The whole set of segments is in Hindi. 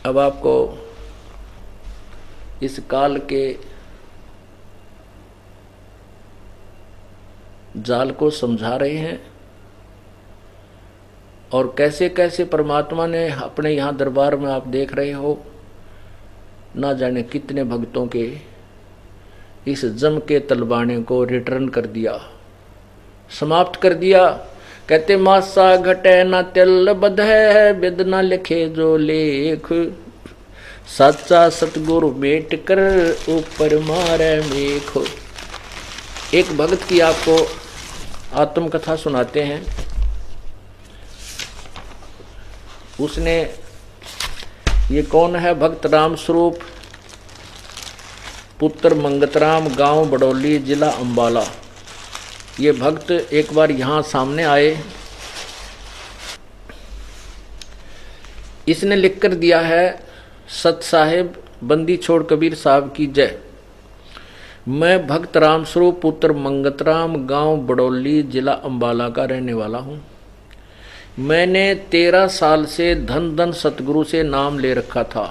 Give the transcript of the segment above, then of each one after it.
अब आपको इस काल के जाल को समझा रहे हैं और कैसे कैसे परमात्मा ने अपने यहाँ दरबार में आप देख रहे हो, ना जाने कितने भक्तों के इस जम के तलबाने को रिटर्न कर दिया, समाप्त कर दिया। कहते मासा घटे ना तिल बधे, बिद ना लिखे जो लेख, सच्चा सतगुरु भेंट कर ऊपर मारे मेख। एक भक्त की आपको आत्मकथा सुनाते हैं। उसने, ये कौन है, भक्त राम स्वरूप पुत्र मंगतराम, गांव बडौली, जिला अंबाला। ये भक्त एक बार यहाँ सामने आए। इसने लिख कर दिया है, सत साहेब बंदी छोड़ कबीर साहब की जय। मैं भक्त राम स्वरूप पुत्र मंगतराम, गांव बडौली, जिला अंबाला का रहने वाला हूँ। मैंने 13 साल से धन धन सतगुरु से नाम ले रखा था।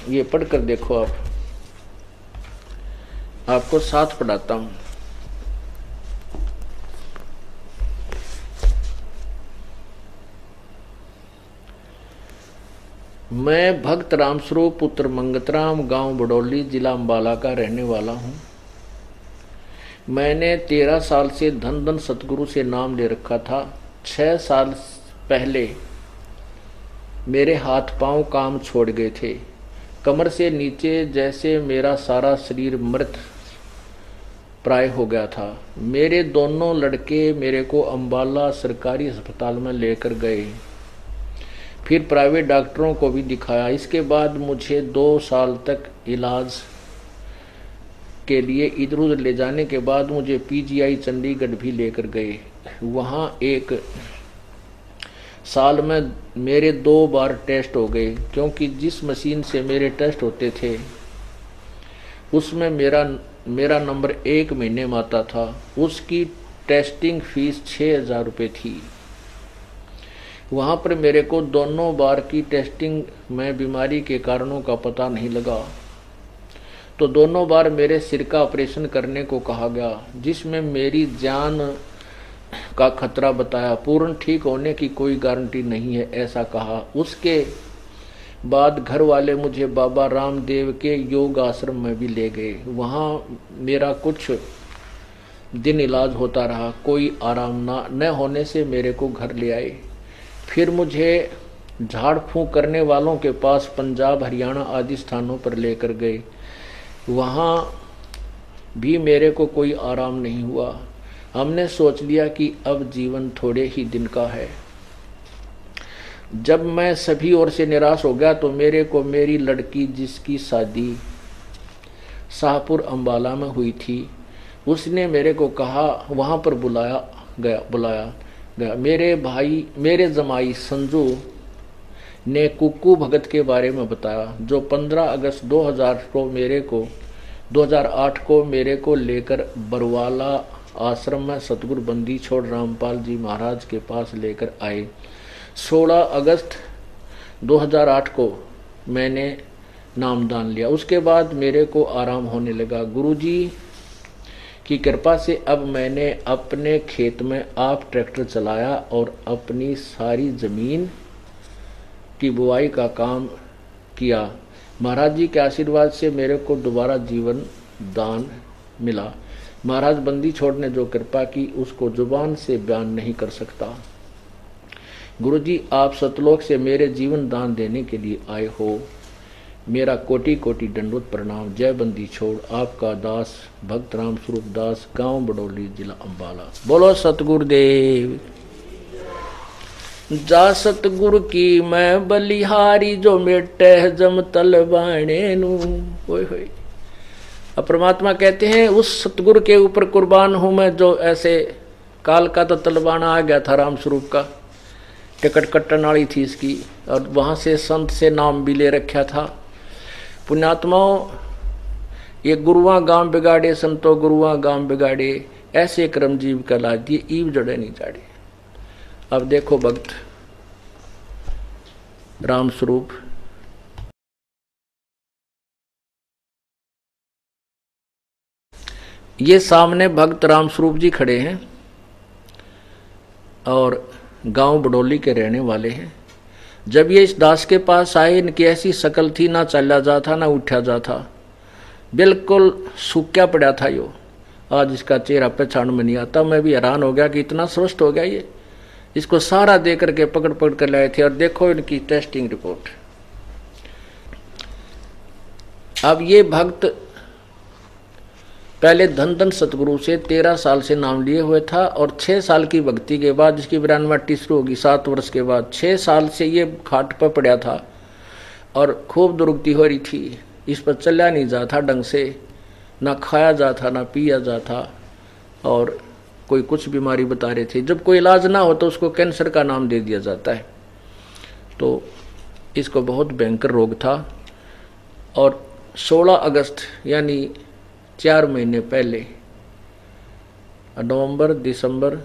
ये पढ़कर देखो, आपको साथ पढ़ाता हूं। मैं भक्त रामस्वरूप पुत्र मंगतराम, गांव बडौली, जिला अंबाला का रहने वाला हूं। मैंने 13 साल से धन धन सतगुरु से नाम ले रखा था। 6 साल पहले मेरे हाथ पांव काम छोड़ गए थे। कमर से नीचे जैसे मेरा सारा शरीर मृत प्राय हो गया था। मेरे दोनों लड़के मेरे को अंबाला सरकारी अस्पताल में लेकर गए, फिर प्राइवेट डॉक्टरों को भी दिखाया। इसके बाद मुझे 2 साल तक इलाज के लिए इधर उधर ले जाने के बाद मुझे पीजीआई चंडीगढ़ भी लेकर गए। वहाँ एक साल में मेरे 2 बार टेस्ट हो गए, क्योंकि जिस मशीन से मेरे टेस्ट होते थे उसमें मेरा नंबर 1 महीने में आता था। उसकी टेस्टिंग फीस 6,000 रुपये थी। वहाँ पर मेरे को दोनों बार की टेस्टिंग में बीमारी के कारणों का पता नहीं लगा, तो दोनों बार मेरे सिर का ऑपरेशन करने को कहा गया, जिसमें मेरी जान का खतरा बताया। पूर्ण ठीक होने की कोई गारंटी नहीं है, ऐसा कहा। उसके बाद घर वाले मुझे बाबा रामदेव के योग आश्रम में भी ले गए। वहाँ मेरा कुछ दिन इलाज होता रहा, कोई आराम न होने से मेरे को घर ले आए। फिर मुझे झाड़ फूंक करने वालों के पास पंजाब, हरियाणा आदि स्थानों पर लेकर गए। वहाँ भी मेरे को कोई आराम नहीं हुआ। हमने सोच लिया कि अब जीवन थोड़े ही दिन का है। जब मैं सभी ओर से निराश हो गया तो मेरे को मेरी लड़की, जिसकी शादी शाहपुर अंबाला में हुई थी, उसने मेरे को कहा, वहाँ पर बुलाया गया। मेरे जमाई संजू ने कुक्कू भगत के बारे में बताया, जो 15 अगस्त 2008 को मेरे को लेकर बरवाला आश्रम में सतगुरु बंदी छोड़ रामपाल जी महाराज के पास लेकर आए। 16 अगस्त 2008 को मैंने नामदान लिया। उसके बाद मेरे को आराम होने लगा। गुरुजी की कृपा से अब मैंने अपने खेत में आप ट्रैक्टर चलाया और अपनी सारी ज़मीन की बुआई का काम किया। महाराज जी के आशीर्वाद से मेरे को दोबारा जीवन दान मिला। महाराज बंदी छोड़ ने जो कृपा की उसको जुबान से बयान नहीं कर सकता। गुरुजी, आप सतलोक से मेरे जीवन दान देने के लिए आए हो। मेरा कोटि कोटि दंडवत प्रणाम। जय बंदी छोड़, आपका दास भक्त राम स्वरूप दास, गांव बडौली, जिला अंबाला। बोलो सतगुरुदेव। जा सतगुरु की मैं बलिहारी, जो मेटे जम तलबाने नू। ओए होए। अब परमात्मा कहते हैं उस सतगुरु के ऊपर कुर्बान हूं मैं, जो ऐसे काल का तो तलबाना आ गया था राम स्वरूप का, टिकट कट्टन वाली थी इसकी, और वहां से संत से नाम भी ले रखा था। पुण्यात्माओं, ये गुरुआ गांव बिगाड़े संतो गुरुआ गांव बिगाड़े, ऐसे कर्मजीव कहला दिए, ईव जड़े नहीं चाड़े। अब देखो भक्त, रामस्वरूप। ये सामने भक्त रामस्वरूप जी खड़े हैं और गांव बडोली के रहने वाले हैं। जब ये इस दास के पास आए, इनकी ऐसी शकल थी, ना चला जाता ना उठा जाता, बिल्कुल सूख्या पड़ा था यो। आज इसका चेहरा पहचान में नहीं आता। मैं भी हैरान हो गया कि इतना स्वस्थ हो गया ये। इसको सारा दे करके पकड़ पकड़ कर लाए थे और देखो इनकी टेस्टिंग रिपोर्ट। अब ये भक्त पहले धन धन सतगुरु से 13 साल से नाम लिए हुए था और 6 साल की भक्ति के बाद इसकी विरानवाटी शुरू होगी 7 वर्ष के बाद। 6 साल से ये खाट पर पड़ा था और खूब दुर्गति हो रही थी। इस पर चला नहीं जाता ढंग से, ना खाया जाता ना पिया जाता, और कोई कुछ बीमारी बता रहे थे। जब कोई इलाज ना हो तो उसको कैंसर का नाम दे दिया जाता है। तो इसको बहुत भयंकर रोग था और 16 अगस्त यानी 4 महीने पहले, नवंबर दिसंबर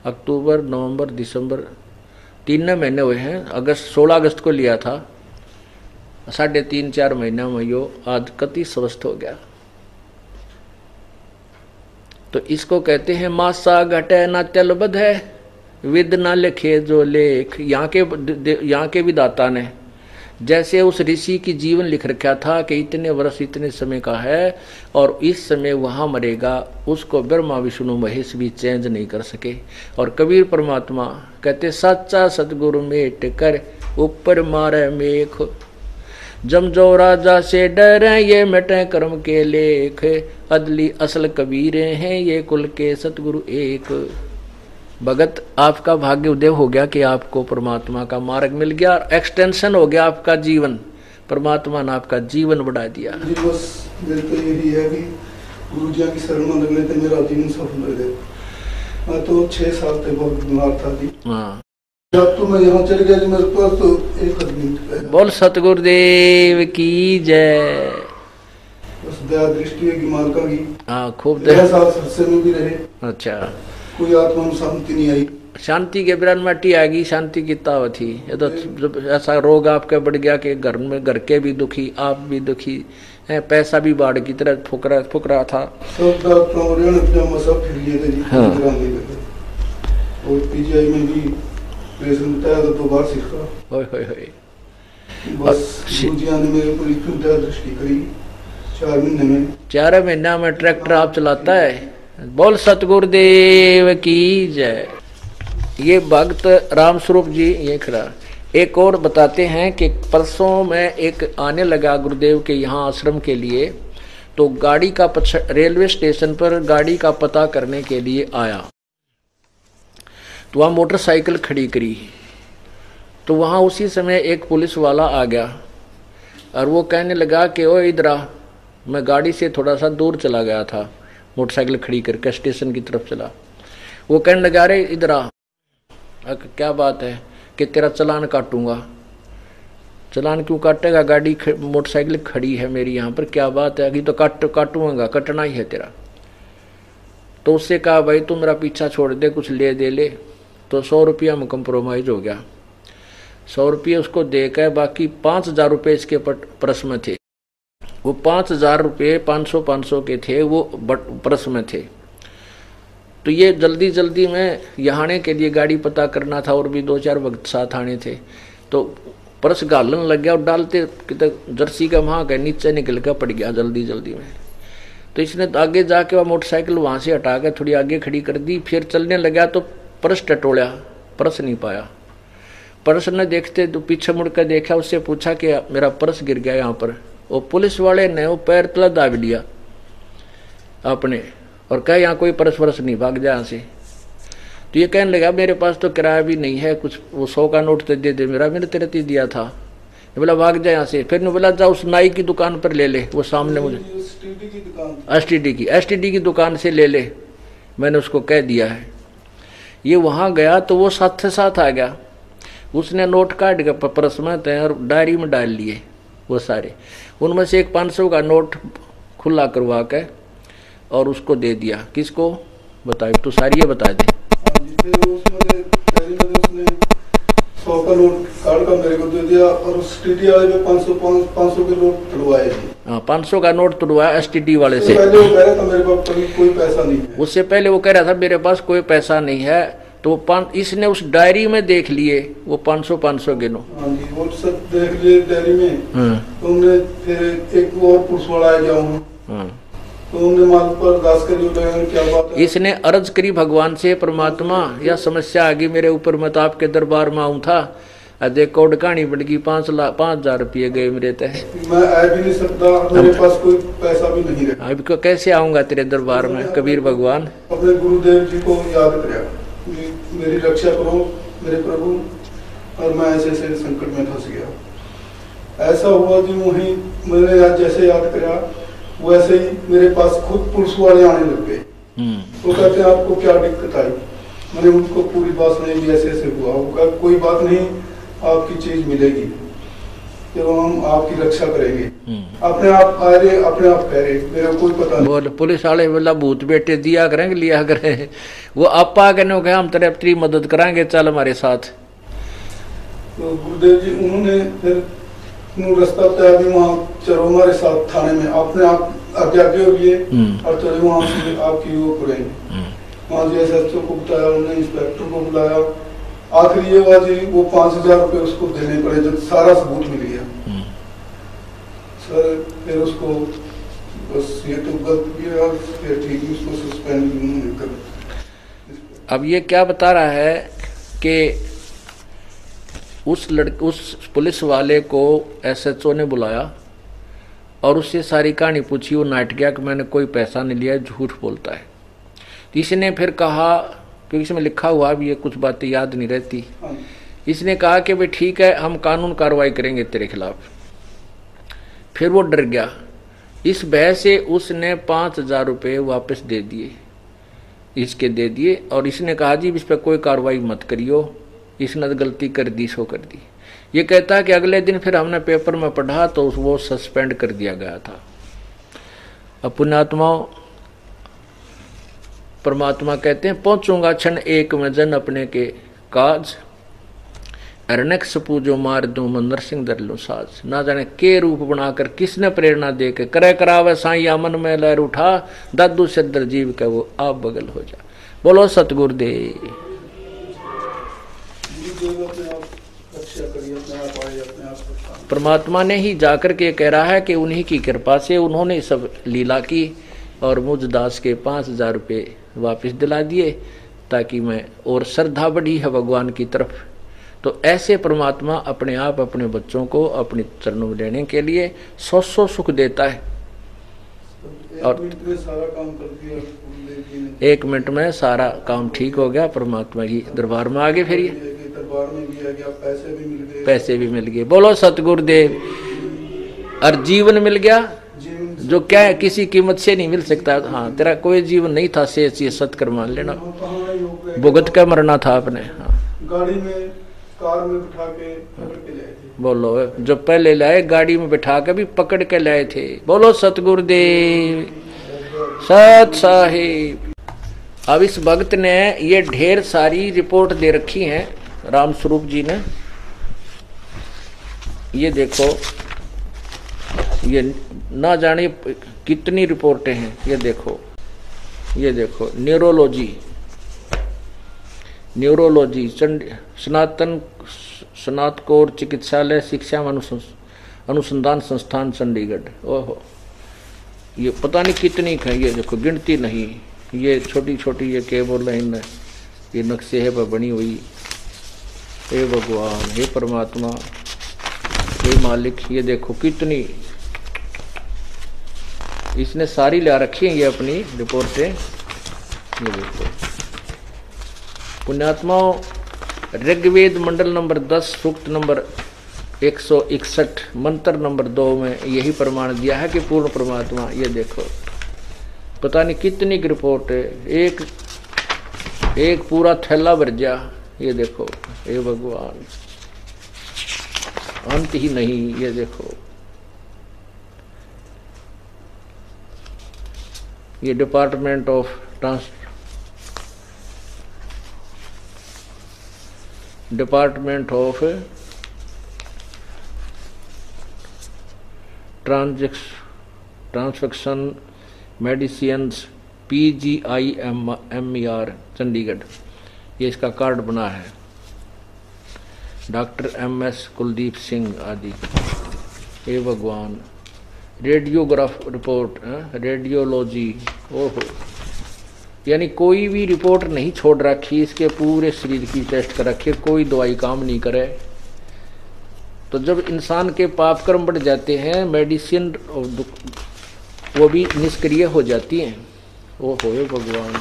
अक्टूबर नवंबर दिसंबर 3 महीने हुए हैं। 16 अगस्त को लिया था। 3.5-4 महीना में यो आज कति स्वस्थ हो गया। तो इसको कहते हैं मासा घटे ना चल बध है, विद ना लिखे जो लेख। यहाँ के विदाता ने जैसे उस ऋषि की जीवन लिख रखा था कि इतने वर्ष इतने समय का है और इस समय वहां मरेगा, उसको ब्रह्मा विष्णु महेश भी चेंज नहीं कर सके। और कबीर परमात्मा कहते सच्चा सतगुरु मेट कर ऊपर मारे मेख, जम जो राजा से डरे ये मिटे कर्म के लेख, अदली असल कबीरे हैं ये कुल के सतगुरु एक। भगत आपका भाग्य उदय हो गया कि आपको परमात्मा का मार्ग मिल गया और एक्सटेंशन हो गया आपका जीवन। परमात्मा ने आपका जीवन बढ़ा दिया। जी बस मेरे तो यही है कि गुरु जी की शरण में लगने से मेरा जीवन सफल हो गया। मैं तो 6 साल तक बहुत बीमार था जी। हाँ, जब तो मैं यहाँ चल गया जी मेरे पास तो एक आदमी बोल सतगुरुदेव की जय। बस दया दृष्टि है कि मालका की। हाँ, खूब दया। 6 साल सत्संग में भी रहे। अच्छा, कोई आत्मा में शांति नहीं आई। शांति के बिरान माटी आ गई, शांति की ताव थी। ये तो जब ऐसा रोग आपके बढ़ गया कि घर में घर के भी दुखी, आप भी दुखी है, पैसा भी बाढ़ की तरह फुक रहा था। सब सब फिर लिए थे जी। हाँ। और पीजीआई में भी प्रेशर बताया तो 2 बार सीखा। होय होय होय। बस गुरुजी ने मेरे को इतनी दया दृष्टि करी 4 महीने में। 4 महीना में ट्रैक्टर आप चलाता है। बोल सतगुरुदेव की जय। ये भक्त रामस्वरूप जी ये खड़ा। एक और बताते हैं कि परसों में एक आने लगा गुरुदेव के यहाँ आश्रम के लिए, तो गाड़ी का रेलवे स्टेशन पर गाड़ी का पता करने के लिए आया, तो वहाँ मोटरसाइकिल खड़ी करी। तो वहाँ उसी समय एक पुलिस वाला आ गया और वो कहने लगा कि ओ इधर आ। मैं गाड़ी से थोड़ा सा दूर चला गया था, मोटरसाइकिल खड़ी करके स्टेशन की तरफ चला। वो कहने लगा अरे इधर आ। क्या बात है कि तेरा चालान काटूंगा। चालान क्यों काटेगा, गाड़ी मोटरसाइकिल खड़ी है मेरी यहाँ पर, क्या बात है, अभी तो काटूंगा, कटना ही है तेरा। तो उससे कहा भाई तू मेरा पीछा छोड़ दे, कुछ ले दे ले। तो 100 रुपया में कंप्रोमाइज हो गया। 100 रुपये उसको देकर बाकी 5,000 रुपये इसके पर्स में थे। वो 5,000 रुपये 500 के थे, वो पर्स में थे। तो ये जल्दी जल्दी में यहाँ आने के लिए गाड़ी पता करना था और भी 2-4 वक्त साथ आने थे। तो पर्स गालन लग गया और डालते जर्सी का वहाँ का नीचे निकल कर पड़ गया जल्दी जल्दी में। तो इसने आगे जाके वह मोटरसाइकिल वहाँ से हटा कर थोड़ी आगे खड़ी कर दी। फिर चलने लगा तो पर्स टटोड़ा, पर्स नहीं पाया। पर्स ने देखते तो पीछे मुड़ कर देखा, उससे पूछा कि मेरा पर्स गिर गया यहाँ पर। वो पुलिस वाले ने वो पैर तला दाब लिया अपने और कहा यहाँ कोई पर्स वर्स नहीं, भाग जा यहाँ से। तो ये कहने लगा मेरे पास तो किराया भी नहीं है, कुछ वो 100 का नोट तो दे दे, मैंने तेरे ही दिया था। बोला भाग जाए यहाँ से। फिर ने बोला जा उस नाई की दुकान पर ले ले, वो सामने मुझे एसटीडी की दुकान से ले ले, मैंने उसको कह दिया है। ये वहाँ गया तो वो साथ साथ आ गया। उसने नोट काट के पर्स में और डायरी में डाल लिए वो सारे। उनमें से एक 500 का नोट खुला करवा के और उसको दे दिया। किसको बताए तो सारी ये बता दे। उसने 100 का नोट कार्ड का मेरे को दे दिया और उस टीटी वाले पे 500 के नोट तुड़वाए जी। हाँ, 500 का नोट तुड़वाया एसटीडी वाले से। पहले वो कह रहा था मेरे पास कोई पैसा नहीं है। उससे पहले वो कह रहा था मेरे पास कोई पैसा नहीं है, तो इसने उस डायरी में देख लिए वो 500 के नोट। हाँ जी, वो सब देख लिए डायरी में। तो हमने फिर एक और पुलिस वाला आ गया हूँ, तो उन्होंने माल पर अरदास करी, क्या बात है। इसने अर्ज करी भगवान से, परमात्मा यह समस्या आ गई मेरे ऊपर, मैं तो आपके दरबार में आऊँ था, देखो कहानी बढ़ गई, 5,000 रुपये गए मेरे तय, मैं आ भी नहीं सकता, मेरे पास कोई पैसा भी नहीं है। अब कैसे आऊंगा तेरे दरबार में कबीर भगवान। अपने गुरुदेव जी को याद करा, मेरी रक्षा करो मेरे प्रभु, और मैं ऐसे ऐसे संकट में फंस गया। ऐसा हुआ जी, वही मैंने आज जैसे याद करा वैसे ही मेरे पास खुद पुलिस वाले आने लग गए। वो कहते हैं आपको क्या दिक्कत आई। मैंने उनको पूरी बात सुनाई, ऐसे ऐसे हुआ। वो कहा कोई बात नहीं, आपकी चीज मिलेगी, जब हम आपकी रक्षा करेंगे। अपने आप आ रहे, अपने आप कह रहे, मेरा कोई पता नहीं। बोल पुलिस वाले बोला भूत बेटे दिया करेंगे, लिया करें। वो आपा कहने को हम तेरी मदद कराएंगे, चल हमारे साथ। तो गुरुदेव जी उन्होंने फिर रास्ता तय भी वहाँ चलो हमारे साथ थाने में, अपने आप आगे हो गए और चले वहाँ से आपकी वो करेंगे। वहाँ जी एसएचओ को बताया, उन्होंने इंस्पेक्टर को बुलाया। आखिर ये हुआ जी, वो 5,000 रुपये उसको देने पड़े, जब सारा सबूत मिल गया। सर फिर उसको बस ये तो गलत किया, फिर ठीक है, उसको सस्पेंड कर। अब ये क्या बता रहा है कि उस पुलिस वाले को एसएचओ ने बुलाया और उससे सारी कहानी पूछी। वो नाट गया कि मैंने कोई पैसा नहीं लिया, झूठ बोलता है। तो इसने फिर कहा, क्योंकि इसमें लिखा हुआ भी ये कुछ बातें याद नहीं रहती, इसने कहा कि भाई ठीक है, हम कानून कार्रवाई करेंगे तेरे खिलाफ। फिर वो डर गया। इस भय से उसने 5,000 रुपये वापस दे दिए, इसके दे दिए, और इसने कहा जी इस पर कोई कार्रवाई मत करियो, इसने गलती कर दी सो कर दी। ये कहता है कि अगले दिन फिर हमने पेपर में पढ़ा तो वो सस्पेंड कर दिया गया था। अब पुण्यात्माओं, परमात्मा कहते हैं पहुंचूंगा क्षण एक में जन अपने के काज, अरनक सपूजो मार दूं मैं नरसिंह दर लूं साज। ना जाने के रूप बनाकर किसने प्रेरणा दे के करे करावे साईं मन में लहर उठा, दादू सिद्धर जीव का वो आप बगल हो जा। बोलो सतगुरुदेव। परमात्मा ने ही जाकर के कह रहा है कि उन्हीं की कृपा से उन्होंने सब लीला की और मुझ दास के 5,000 रुपये वापस दिला दिए, ताकि मैं, और श्रद्धा बढ़ी है भगवान की तरफ। तो ऐसे परमात्मा अपने आप अपने बच्चों को अपने चरणों में लेने के लिए 100 सुख देता है। और सारा काम कर दिया, 1 मिनट में सारा काम ठीक हो गया, परमात्मा की दरबार में आगे फिर दरबार में भी आ गया, पैसे भी मिल गए। बोलो सतगुरुदेव। और जीवन मिल गया, जो क्या है किसी कीमत से नहीं मिल सकता। हाँ, तेरा कोई जीवन नहीं था, से सत्कर मान लेना, भुगत का मरना था अपने। हाँ, गाड़ी में कार में बिठा के पकड़ के लाए थे। बोलो, जो पहले लाए गाड़ी में बिठा के भी पकड़ के लाए थे। बोलो सतगुरुदेव सत साहिब। अब इस भक्त ने ये ढेर सारी रिपोर्ट दे रखी हैं राम स्वरूप जी ने। ये देखो, ये ना जाने कितनी रिपोर्टें हैं। ये देखो, ये देखो, न्यूरोलॉजी स्नातकोर चिकित्सालय शिक्षा अनुसंधान संस्थान चंडीगढ़। ओहो, ये पता नहीं कितनी है, ये देखो गिनती नहीं। ये छोटी छोटी ये केबल लाइन है, ये नक्शे है पर बनी हुई। हे भगवान, हे परमात्मा, हे मालिक, ये देखो कितनी इसने सारी ला रखी है ये अपनी रिपोर्टें। ये देखो पुण्यात्माओं, ऋग्वेद मंडल नंबर 10 सूक्त नंबर 161 मंत्र नंबर 2 में यही प्रमाण दिया है कि पूर्ण परमात्मा। ये देखो पता नहीं कितनी की रिपोर्ट है, एक पूरा थैला भर गया। ये देखो, हे भगवान, अंत ही नहीं। ये देखो, ये department of transfection medicines PGIMER Chandigarh, ये इसका कार्ड बना है। डॉक्टर MS कुलदीप सिंह आदि। हे भगवान, रेडियोग्राफ रिपोर्ट, रेडियोलॉजी, ओहो, यानी कोई भी रिपोर्ट नहीं छोड़ रखी, इसके पूरे शरीर की टेस्ट कर रखी, कोई दवाई काम नहीं करे। तो जब इंसान के पाप कर्म बढ़ जाते हैं, मेडिसिन वो भी निष्क्रिय हो जाती हैं। ओहो हे भगवान,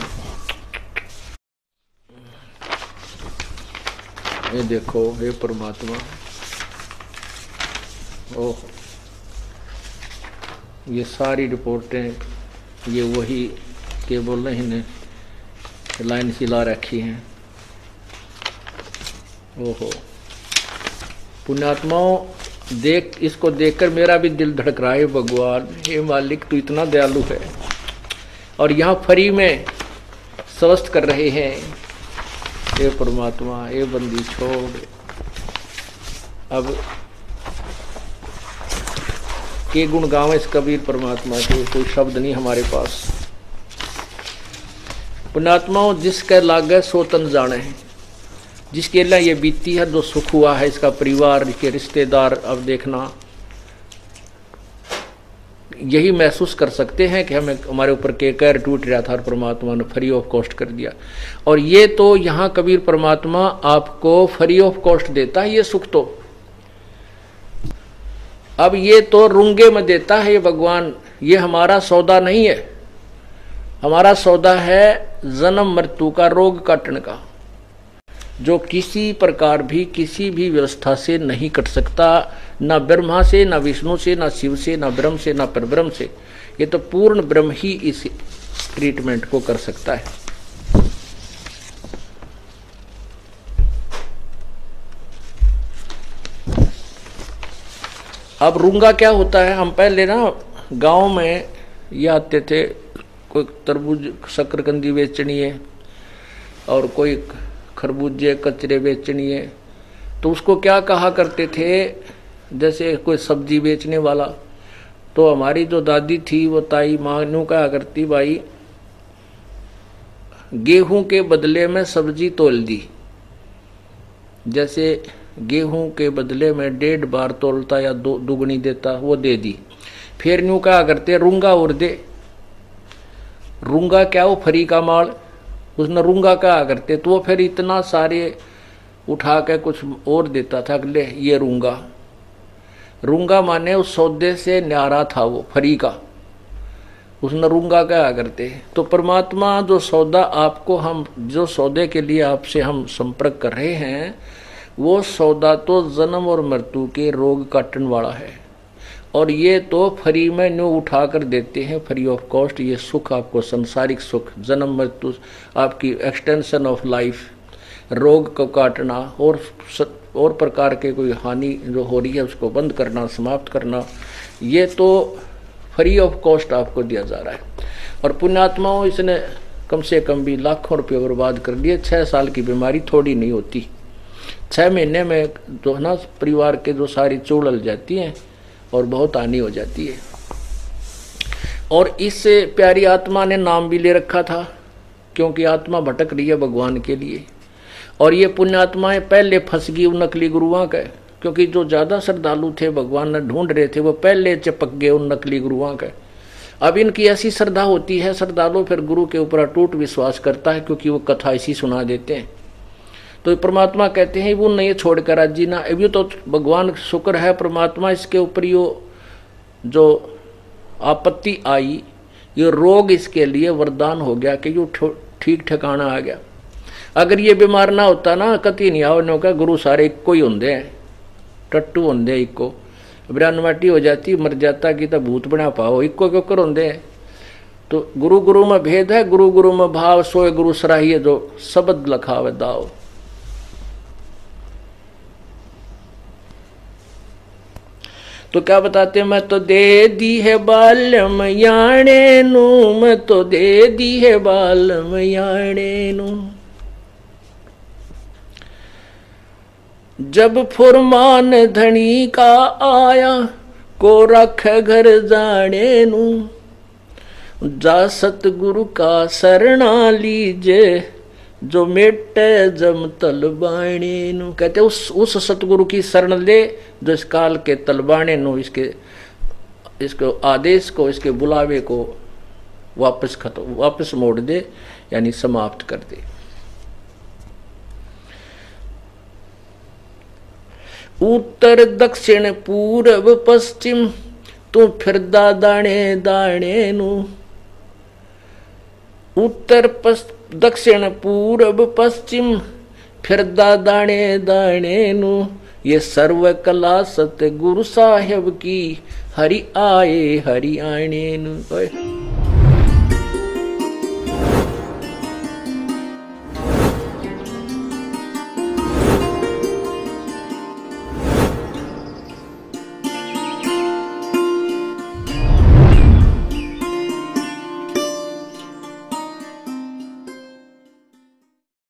ये देखो हे परमात्मा, ओह, ये सारी रिपोर्टें ये वही के बोल रहे हैं, लाइन सी ला रखी हैं। ओहो पुण्यात्माओं, देख, इसको देखकर मेरा भी दिल धड़क रहा है। भगवान हे मालिक, तू इतना दयालु है और यहाँ फ्री में स्वस्थ कर रहे हैं। हे परमात्मा, हे बंदी छोड़, अब के गुण गावे इस कबीर परमात्मा के, कोई शब्द नहीं हमारे पास। पुण्यात्माओं, जिसके लागे सो तन जाने हैं, जिसके लिए ये बीती है, जो सुख हुआ है, इसका परिवार के रिश्तेदार अब देखना यही महसूस कर सकते हैं कि हमें हमारे ऊपर के कहर टूट रहा था और परमात्मा ने फ्री ऑफ कॉस्ट कर दिया। और ये तो यहाँ कबीर परमात्मा आपको फ्री ऑफ कॉस्ट देता है ये सुख। तो अब ये तो रुंगे में देता है ये भगवान, ये हमारा सौदा नहीं है। हमारा सौदा है जन्म मृत्यु का, रोग काटने का, जो किसी प्रकार भी किसी भी व्यवस्था से नहीं कट सकता, ना ब्रह्मा से, ना विष्णु से, ना शिव से, ना ब्रह्म से, ना परब्रह्म से। ये तो पूर्ण ब्रह्म ही इस ट्रीटमेंट को कर सकता है। अब रूंगा क्या होता है, हम पहले ना गांव में ये आते थे, कोई तरबूज शकरकंदी बेचनी है और कोई खरबूजे कचरे बेचनी है, तो उसको क्या कहा करते थे, जैसे कोई सब्जी बेचने वाला, तो हमारी जो दादी थी वो ताई माँ नु कहा करती, भाई गेहूं के बदले में सब्जी तोल दी। जैसे गेहूं के बदले में 1.5 बार तोलता या दुगनी देता, वो दे दी। फिर न्यू कहा करते रूंगा और दे। रूंगा क्या, वो फरी का माल, उसने रूंगा कहा करते, तो वो फिर इतना सारे उठा के कुछ और देता था, ले ये रूंगा। रूंगा माने उस सौदे से न्यारा था वो फरी का, उसने रूंगा कहा करते। तो परमात्मा जो सौदा आपको, हम जो सौदे के लिए आपसे हम संपर्क कर रहे हैं, वो सौदा तो जन्म और मृत्यु के रोग काटने वाला है। और ये तो फ्री में न्यू उठा कर देते हैं, फ्री ऑफ कॉस्ट। ये सुख आपको, सांसारिक सुख, जन्म मृत्यु, आपकी एक्सटेंशन ऑफ लाइफ, रोग को काटना और प्रकार के कोई हानि जो हो रही है उसको बंद करना, समाप्त करना, ये तो फ्री ऑफ कॉस्ट आपको दिया जा रहा है। और पुण्यात्माओं, इसने कम से कम भी लाखों रुपये बर्बाद कर दिए। 6 साल की बीमारी थोड़ी नहीं होती, 6 महीने में जो है ना परिवार के जो सारी चूड़ लग जाती हैं और बहुत हानि हो जाती है। और इससे प्यारी आत्मा ने नाम भी ले रखा था, क्योंकि आत्मा भटक रही है भगवान के लिए। और ये पुण्यात्माएं पहले फंस गई उन नकली गुरुओं के, क्योंकि जो ज़्यादा श्रद्धालु थे भगवान ने ढूंढ रहे थे, वो पहले चिपक गए उन नकली गुरुओं के। अब इनकी ऐसी श्रद्धा होती है, श्रद्धालु फिर गुरु के ऊपर अटूट विश्वास करता है, क्योंकि वो कथा ऐसी सुना देते हैं। तो परमात्मा कहते हैं वो नहीं छोड़कर राजी ना। अभी तो भगवान शुक्र है परमात्मा, इसके ऊपर जो आपत्ति आई, ये रोग इसके लिए वरदान हो गया कि यो ठीक ठिकाना आ गया। अगर ये बीमार ना होता ना, कति नहीं आओ का गुरु सारे इको ही होंगे हैं, टट्टू होंगे इको, ब्रह्माटी हो जाती, मर जाता कि तो भूत बना पाओ, इको क्यों कर होंगे हैं। तो गुरु गुरु में भेद है, गुरु गुरु में भाव, सोए गुरु सराहिए जो शब्द लखावे दाओ। तो क्या बताते, मैं तो दे दी है बालम याणे नू, मैं तो दे दी है बालम याणे नू। जब फुरमान धनी का आया, को रख घर जाने नू, जा सतगुरु का शरणा लीजे, जो मेटे जम तलबाणे नू। कहते उस सतगुरु की शरण ले जो इस काल के तलबाणे नू, इसके आदेश को, इसके बुलावे को वापस मोड़ दे, यानी समाप्त कर दे। उत्तर दक्षिण पूर्व पश्चिम तू फिरदा दाणे दाणे नू, उत्तर दक्षिण पूर्व पश्चिम फिरदा दाणे दाणे नू, ये सर्व कला सतगुरु साहेब की, हरि आए हरि आने नू।